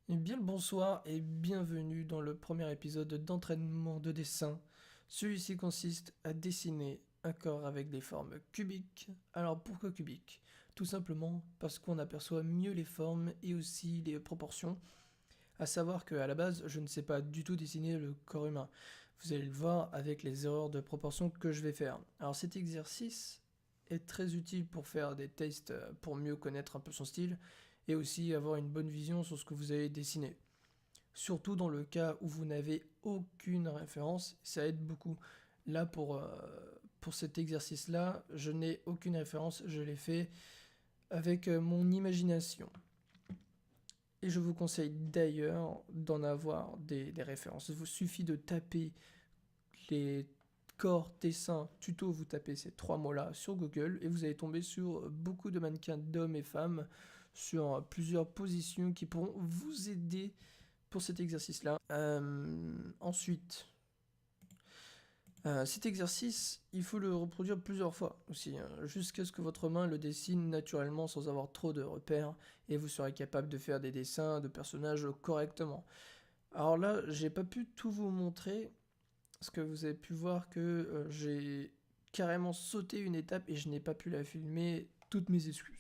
Eh bien le bonsoir et bienvenue dans le premier épisode d'entraînement de dessin. Celui-ci consiste à dessiner un corps avec des formes cubiques. Alors pourquoi cubiques? Tout simplement parce qu'on aperçoit mieux les formes et aussi les proportions. À savoir qu'à la base, je ne sais pas du tout dessiner le corps humain. Vous allez le voir avec les erreurs de proportion que je vais faire. Alors cet exercice est très utile pour faire des tests pour mieux connaître un peu son style et aussi avoir une bonne vision sur ce que vous allez dessiner. Surtout dans le cas où vous n'avez aucune référence, ça aide beaucoup. Là, pour cet exercice-là, je n'ai aucune référence, je l'ai fait avec mon imagination. Et je vous conseille d'ailleurs d'en avoir des références. Il vous suffit de taper les corps, dessins, tuto, vous tapez ces trois mots-là sur Google et vous allez tomber sur beaucoup de mannequins d'hommes et femmes sur plusieurs positions qui pourront vous aider pour cet exercice-là. Ensuite, cet exercice, il faut le reproduire plusieurs fois aussi, hein, jusqu'à ce que votre main le dessine naturellement sans avoir trop de repères, et vous serez capable de faire des dessins de personnages correctement. Alors là, j'ai pas pu tout vous montrer, parce que vous avez pu voir que j'ai carrément sauté une étape et je n'ai pas pu la filmer, toutes mes excuses.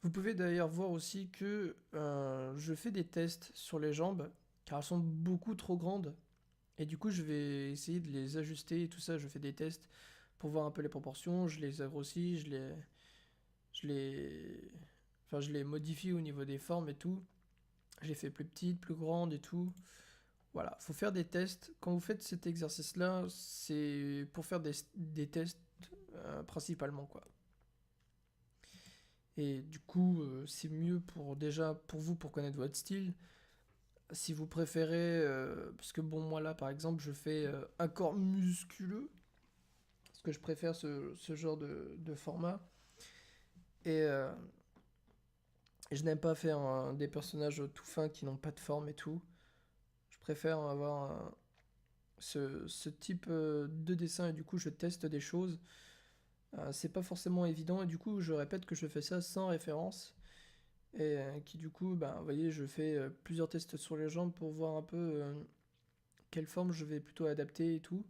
Vous pouvez d'ailleurs voir aussi que je fais des tests sur les jambes, car elles sont beaucoup trop grandes. Et du coup, je vais essayer de les ajuster et tout ça. Je fais des tests pour voir un peu les proportions. Je les agrossis, je les, je les modifie au niveau des formes et tout. Je les fais plus petites, plus grandes et tout. Voilà, faut faire des tests. Quand vous faites cet exercice-là, c'est pour faire des tests principalement, quoi. Et du coup, c'est mieux pour déjà pour vous pour connaître votre style. Si vous préférez, parce que bon, moi là par exemple, je fais un corps musculeux, parce que je préfère ce genre de format. Et je n'aime pas faire des personnages tout fins qui n'ont pas de forme et tout. Je préfère avoir ce type de dessin et du coup je teste des choses. C'est pas forcément évident et du coup je répète que je fais ça sans référence. Et qui du coup, ben, vous voyez, je fais plusieurs tests sur les jambes pour voir un peu quelle forme je vais plutôt adapter et tout.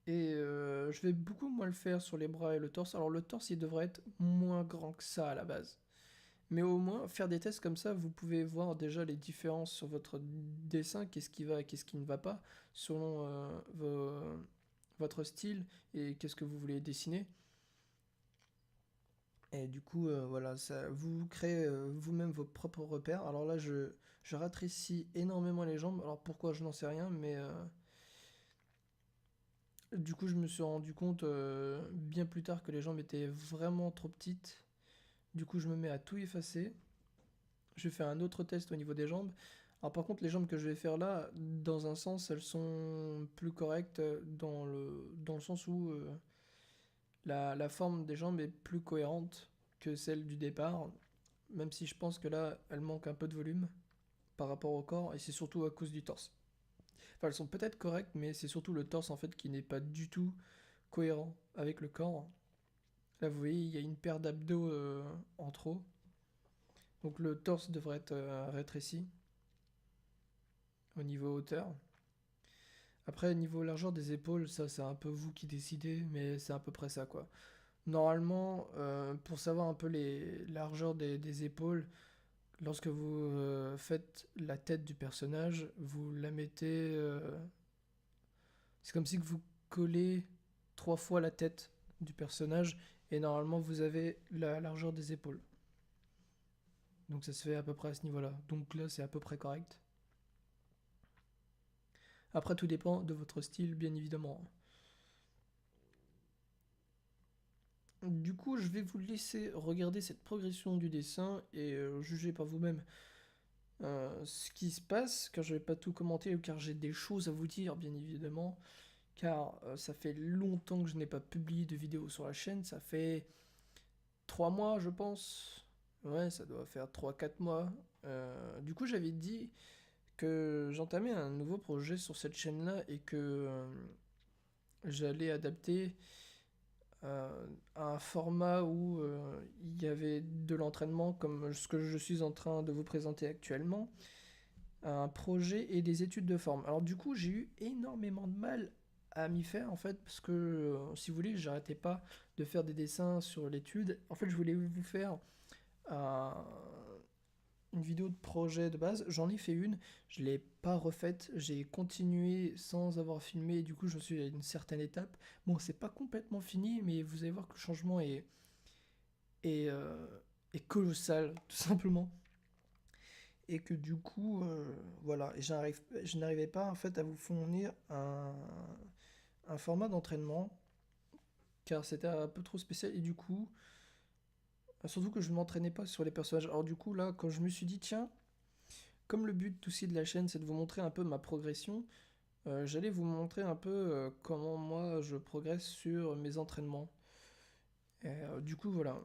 Et je vais beaucoup moins le faire sur les bras et le torse. Alors le torse, il devrait être moins grand que ça à la base. Mais au moins, faire des tests comme ça, vous pouvez voir déjà les différences sur votre dessin, qu'est-ce qui va et qu'est-ce qui ne va pas, selon votre style et qu'est-ce que vous voulez dessiner. Et du coup, voilà, ça, vous créez vous-même vos propres repères. Alors là, je rétrécis énormément les jambes. Alors pourquoi, je n'en sais rien, mais du coup, je me suis rendu compte bien plus tard que les jambes étaient vraiment trop petites. Du coup, je me mets à tout effacer. Je fais un autre test au niveau des jambes. Alors par contre, les jambes que je vais faire là, dans un sens, elles sont plus correctes dans le sens où la forme des jambes est plus cohérente que celle du départ. Même si je pense que là, elle manque un peu de volume par rapport au corps, et c'est surtout à cause du torse. Enfin, elles sont peut-être correctes, mais c'est surtout le torse en fait qui n'est pas du tout cohérent avec le corps. Là, vous voyez, il y a une paire d'abdos en trop. Donc le torse devrait être rétréci au niveau hauteur. Après, niveau largeur des épaules, ça c'est un peu vous qui décidez, mais c'est à peu près ça quoi. Normalement, pour savoir un peu les largeurs des épaules, lorsque vous faites la tête du personnage, vous la mettez. C'est comme si vous collez trois fois la tête du personnage, et normalement vous avez la largeur des épaules. Donc ça se fait à peu près à ce niveau-là. Donc là, c'est à peu près correct. Après, tout dépend de votre style, bien évidemment. Du coup, je vais vous laisser regarder cette progression du dessin et juger par vous-même ce qui se passe, car je vais pas tout commenter, car j'ai des choses à vous dire, bien évidemment, car ça fait longtemps que je n'ai pas publié de vidéo sur la chaîne, ça fait 3 mois, je pense. Ouais, ça doit faire 3 4 mois. Du coup, j'avais dit que j'entamais un nouveau projet sur cette chaîne-là et que j'allais adapter un format où il y avait de l'entraînement comme ce que je suis en train de vous présenter actuellement, un projet et des études de forme. Alors du coup, j'ai eu énormément de mal à m'y faire en fait parce que si vous voulez, j'arrêtais pas de faire des dessins sur l'étude. En fait, je voulais vous faire un- une vidéo de projet de base. J'en ai fait une, je l'ai pas refaite, j'ai continué sans avoir filmé et du coup, je suis à une certaine étape. Bon, c'est pas complètement fini, mais vous allez voir que le changement est, euh, est colossal, tout simplement. Et que du coup, voilà, et je n'arrivais pas en fait à vous fournir un format d'entraînement car c'était un peu trop spécial et du coup, surtout que je ne m'entraînais pas sur les personnages. Alors du coup là, quand je me suis dit tiens, comme le but aussi de la chaîne c'est de vous montrer un peu ma progression, j'allais vous montrer un peu comment moi je progresse sur mes entraînements. Et, du coup voilà.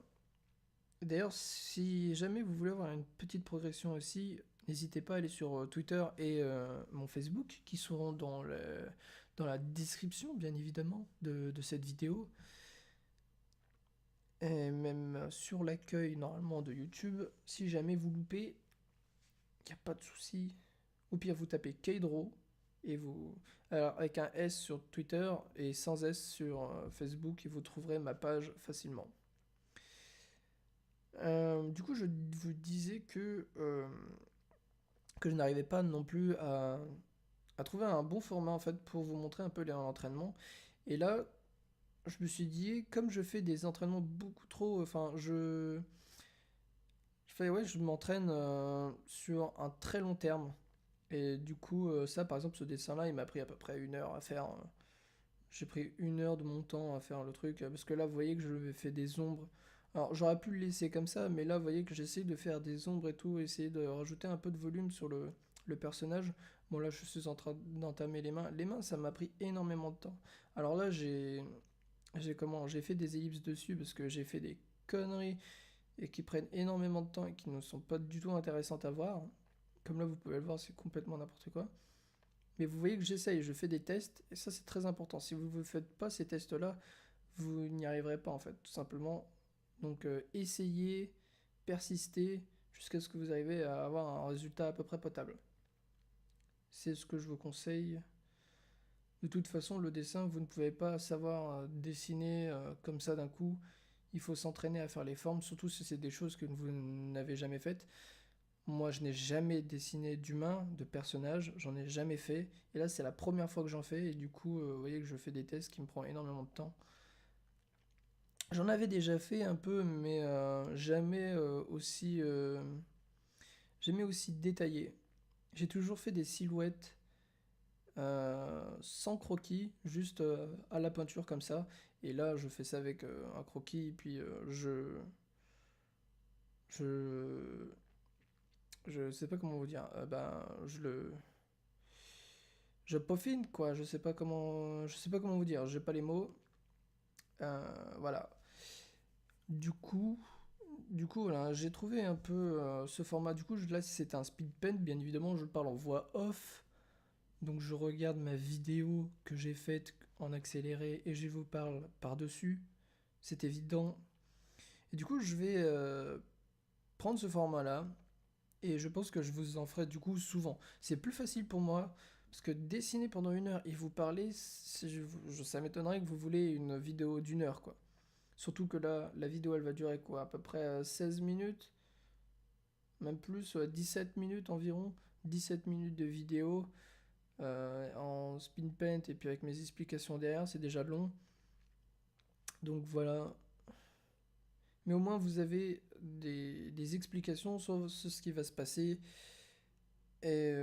D'ailleurs, si jamais vous voulez avoir une petite progression aussi, n'hésitez pas à aller sur Twitter et mon Facebook, qui seront dans la description, bien évidemment, de cette vidéo. Et même sur l'accueil, normalement, de YouTube. Si jamais vous loupez, il n'y a pas de souci. Au pire, vous tapez Keydro, et vous... Alors, avec un S sur Twitter et sans S sur Facebook, et vous trouverez ma page facilement. Du coup, je vous disais que je n'arrivais pas non plus à trouver un bon format en fait pour vous montrer un peu les entraînements. Et là, je me suis dit, comme je fais des entraînements beaucoup trop, enfin, ouais, je m'entraîne sur un très long terme. Et du coup, ça, par exemple, ce dessin-là, il m'a pris à peu près 1 heure à faire. J'ai pris 1 heure de mon temps à faire le truc, parce que là, vous voyez que je fais des ombres. Alors, j'aurais pu le laisser comme ça, mais là, vous voyez que j'essaie de faire des ombres et tout, essayer de rajouter un peu de volume sur le personnage. Bon, là, je suis en train d'entamer les mains. Les mains, ça m'a pris énormément de temps. Alors là, j'ai fait des ellipses dessus parce que j'ai fait des conneries et qui prennent énormément de temps et qui ne sont pas du tout intéressantes à voir. Comme là, vous pouvez le voir, c'est complètement n'importe quoi. Mais vous voyez que j'essaye, je fais des tests, et ça c'est très important. Si vous ne faites pas ces tests-là, vous n'y arriverez pas en fait, tout simplement. Donc essayez, persistez, jusqu'à ce que vous arrivez à avoir un résultat à peu près potable. C'est ce que je vous conseille. De toute façon, le dessin, vous ne pouvez pas savoir dessiner comme ça d'un coup. Il faut s'entraîner à faire les formes, surtout si c'est des choses que vous n'avez jamais faites. Moi, je n'ai jamais dessiné d'humain, de personnage, j'en ai jamais fait. Et là, c'est la première fois que j'en fais, et du coup, vous voyez que je fais des tests qui me prennent énormément de temps. J'en avais déjà fait un peu, mais jamais aussi détaillé. J'ai toujours fait des silhouettes sans croquis, juste à la peinture comme ça. Et là, je fais ça avec un croquis, et puis je, je sais pas comment vous dire. Je peaufine quoi. Je sais pas comment vous dire. J'ai pas les mots. Voilà. Du coup, voilà, j'ai trouvé un peu ce format. Du coup, là, si c'était un speed paint, bien évidemment, je parle en voix off. Donc, je regarde ma vidéo que j'ai faite en accéléré et je vous parle par-dessus. C'est évident. Et du coup, je vais prendre ce format-là et je pense que je vous en ferai du coup souvent. C'est plus facile pour moi parce que dessiner pendant 1 heure et vous parler, ça m'étonnerait que vous voulez une vidéo d'1 heure quoi. Surtout que là, la vidéo elle va durer quoi? À peu près 16 minutes, même plus, 17 minutes environ. 17 minutes de vidéo en spin paint et puis avec mes explications derrière, c'est déjà long. Donc voilà. Mais au moins vous avez des explications sur ce qui va se passer. Et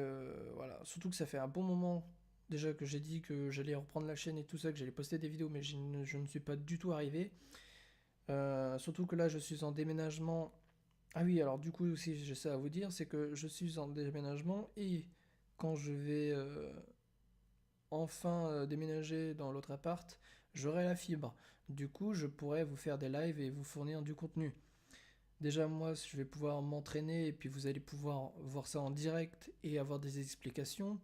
voilà. Surtout que ça fait un bon moment déjà que j'ai dit que j'allais reprendre la chaîne et tout ça, que j'allais poster des vidéos, mais je ne suis pas du tout arrivé. Surtout que là, je suis en déménagement. Ah oui, alors du coup aussi, j'ai ça à vous dire, c'est que je suis en déménagement et quand je vais enfin déménager dans l'autre appart, j'aurai la fibre. Du coup, je pourrai vous faire des lives et vous fournir du contenu. Déjà, moi, je vais pouvoir m'entraîner et puis vous allez pouvoir voir ça en direct et avoir des explications.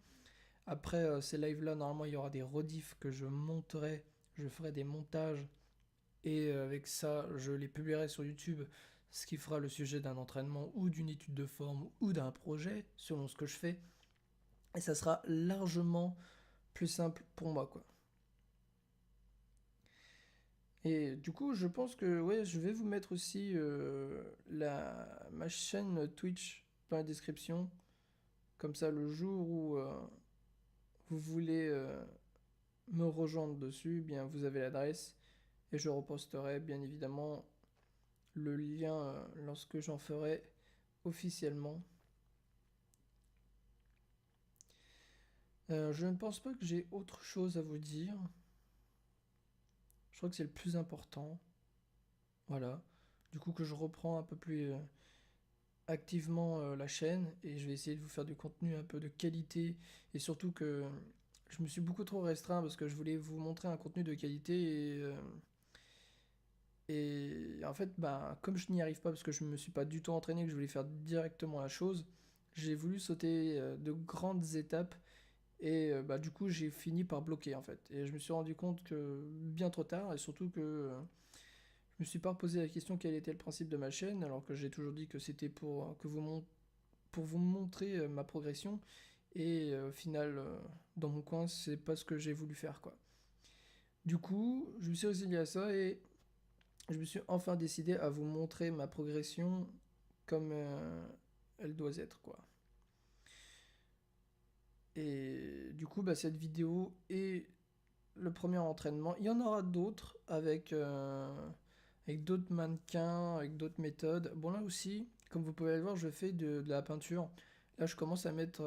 Après ces lives-là, normalement, il y aura des rediffs que je monterai. Je ferai des montages Et avec ça, je les publierai sur YouTube, ce qui fera le sujet d'un entraînement ou d'une étude de forme ou d'un projet, selon ce que je fais. Et ça sera largement plus simple pour moi, quoi. Et du coup, je pense que ouais, je vais vous mettre aussi ma chaîne Twitch dans la description. Comme ça, le jour où vous voulez me rejoindre dessus, eh bien vous avez l'adresse et je reposterai bien évidemment le lien lorsque j'en ferai officiellement. Je ne pense pas que j'ai autre chose à vous dire. Je crois que c'est le plus important. Voilà. Du coup que je reprends un peu plus activement la chaîne et je vais essayer de vous faire du contenu un peu de qualité et surtout que je me suis beaucoup trop restreint parce que je voulais vous montrer un contenu de qualité et en fait bah, comme je n'y arrive pas parce que je me suis pas du tout entraîné, que je voulais faire directement la chose, j'ai voulu sauter de grandes étapes et bah, du coup j'ai fini par bloquer en fait et je me suis rendu compte que bien trop tard et surtout que je me suis pas posé la question quel était le principe de ma chaîne alors que j'ai toujours dit que c'était pour vous montrer ma progression. Et au final, dans mon coin, c'est pas ce que j'ai voulu faire, quoi. Du coup, je me suis résigné à ça et je me suis enfin décidé à vous montrer ma progression comme elle doit être, quoi. Et du coup, bah, cette vidéo est le premier entraînement. Il y en aura d'autres avec d'autres mannequins, avec d'autres méthodes. Bon, là aussi, comme vous pouvez le voir, je fais de la peinture. Là, je commence à mettre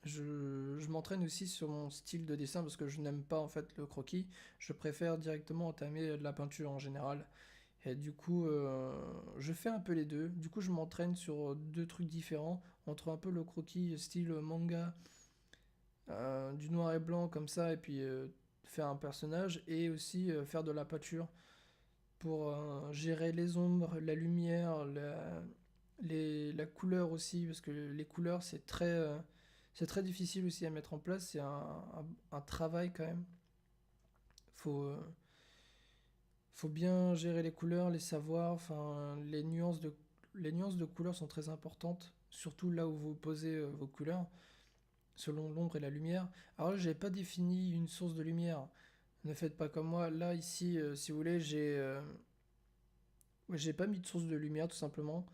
je m'entraîne aussi sur mon style de dessin parce que je n'aime pas en fait le croquis. Je préfère directement entamer de la peinture en général. Et du coup, je fais un peu les deux. Du coup, je m'entraîne sur deux trucs différents entre un peu le croquis style manga, du noir et blanc comme ça, et puis faire un personnage et aussi faire de la peinture pour gérer les ombres, la lumière, la couleur aussi, parce que les couleurs c'est très difficile aussi à mettre en place, c'est un travail quand même. Faut, euh, faut bien gérer les couleurs, les savoir, enfin les nuances de couleurs sont très importantes, surtout là où vous posez vos couleurs, selon l'ombre et la lumière. Alors là, j'ai pas défini une source de lumière. Ne faites pas comme moi. Là, ici, si vous voulez, ouais, j'ai pas mis de source de lumière tout simplement.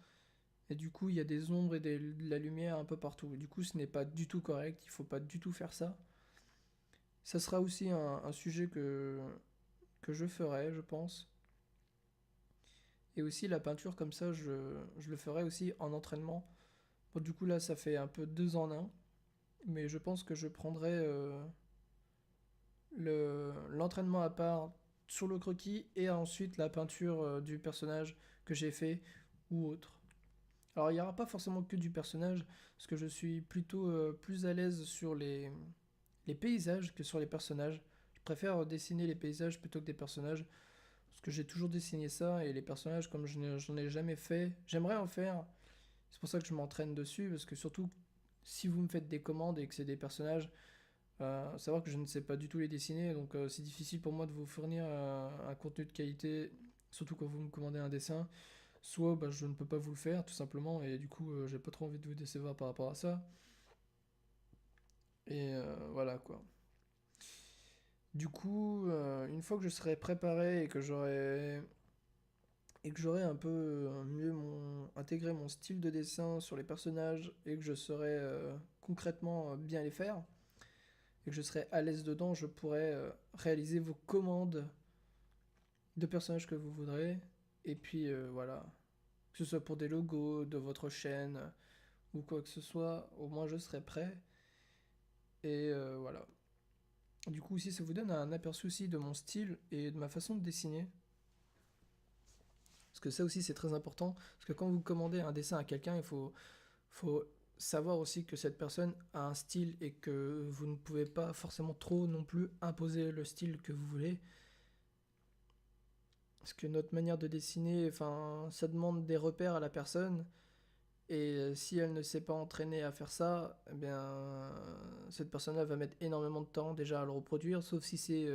Et du coup, il y a des ombres et de la lumière un peu partout. Du coup, ce n'est pas du tout correct. Il faut pas du tout faire ça. Ça sera aussi un sujet que je ferai, je pense. Et aussi la peinture, comme ça, je le ferai aussi en entraînement. Bon, du coup, là, ça fait un peu deux en un. Mais je pense que je prendrai l'entraînement à part sur le croquis et ensuite la peinture du personnage que j'ai fait ou autre. Alors il n'y aura pas forcément que du personnage, parce que je suis plutôt plus à l'aise sur les paysages que sur les personnages. Je préfère dessiner les paysages plutôt que des personnages, parce que j'ai toujours dessiné ça, et les personnages, comme j'en ai jamais fait, j'aimerais en faire. C'est pour ça que je m'entraîne dessus, parce que surtout, si vous me faites des commandes et que c'est des personnages, savoir que je ne sais pas du tout les dessiner, donc c'est difficile pour moi de vous fournir un contenu de qualité, surtout quand vous me commandez un dessin. Soit bah, je ne peux pas vous le faire tout simplement et du coup j'ai pas trop envie de vous décevoir par rapport à ça. Et voilà quoi. Du coup, une fois que je serai préparé et que j'aurai un peu mieux intégré mon style de dessin sur les personnages et que je saurai concrètement bien les faire et que je serai à l'aise dedans, je pourrai réaliser vos commandes de personnages que vous voudrez. Et puis voilà, que ce soit pour des logos de votre chaîne ou quoi que ce soit, au moins je serai prêt. Et voilà. Du coup, aussi, ça vous donne un aperçu aussi de mon style et de ma façon de dessiner. Parce que ça aussi, c'est très important. Parce que quand vous commandez un dessin à quelqu'un, faut savoir aussi que cette personne a un style et que vous ne pouvez pas forcément trop non plus imposer le style que vous voulez. Parce que notre manière de dessiner, enfin, ça demande des repères à la personne. Et si elle ne s'est pas entraînée à faire ça, eh bien, cette personne-là va mettre énormément de temps déjà à le reproduire, sauf si c'est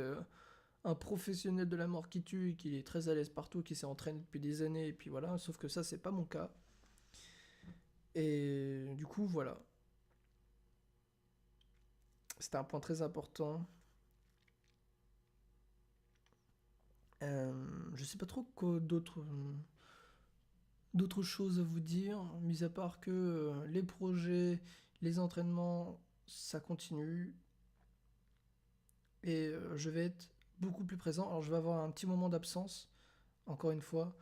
un professionnel de la mort qui tue, qui est très à l'aise partout, qui s'est entraîné depuis des années, et puis voilà, sauf que ça, c'est pas mon cas. Et du coup, voilà. C'était un point très important. Je sais pas trop quoi d'autres choses à vous dire, mis à part que les projets, les entraînements, ça continue. Et je vais être beaucoup plus présent. Alors je vais avoir un petit moment d'absence, encore une fois.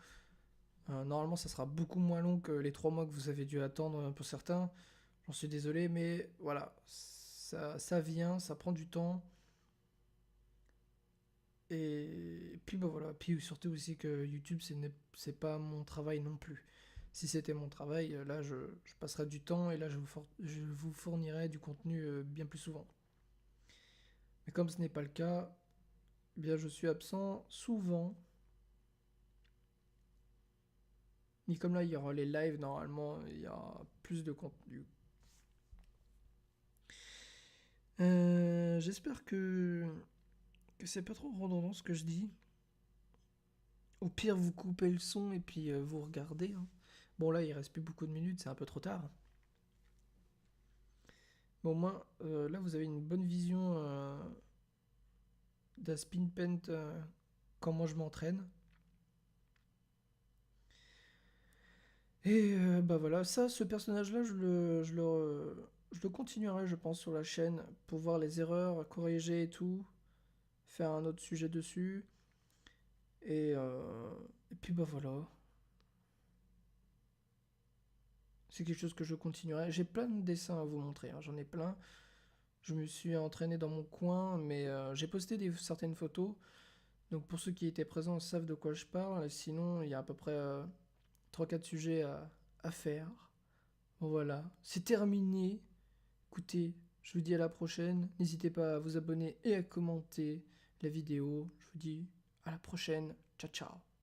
Normalement, ça sera beaucoup moins long que les 3 mois que vous avez dû attendre pour certains. J'en suis désolé, mais voilà, ça vient, ça prend du temps. Et puis bah voilà, puis surtout aussi que YouTube, c'est pas mon travail non plus. Si c'était mon travail, là je passerais du temps et là je vous fournirais du contenu bien plus souvent. Mais comme ce n'est pas le cas, eh bien je suis absent souvent. Mais comme là il y aura les lives, normalement il y a plus de contenu. J'espère que c'est pas trop redondant ce que je dis. Au pire, vous coupez le son et puis vous regardez, hein. Bon, là, il reste plus beaucoup de minutes, c'est un peu trop tard. Mais au moins, là, vous avez une bonne vision d'Aspin Paint, comment je m'entraîne. Et bah voilà, ça, ce personnage-là, je le continuerai, je pense, sur la chaîne pour voir les erreurs, corriger et tout, faire un autre sujet dessus. Et, euh, et puis bah voilà, c'est quelque chose que je continuerai. J'ai plein de dessins à vous montrer, hein, j'en ai plein. Je me suis entraîné dans mon coin, mais j'ai posté certaines photos. Donc pour ceux qui étaient présents savent de quoi je parle. Sinon, il y a à peu près 3-4 sujets à faire. Bon, voilà, c'est terminé. Écoutez, je vous dis à la prochaine. N'hésitez pas à vous abonner et à commenter la vidéo. Je vous dis à la prochaine. Ciao ciao.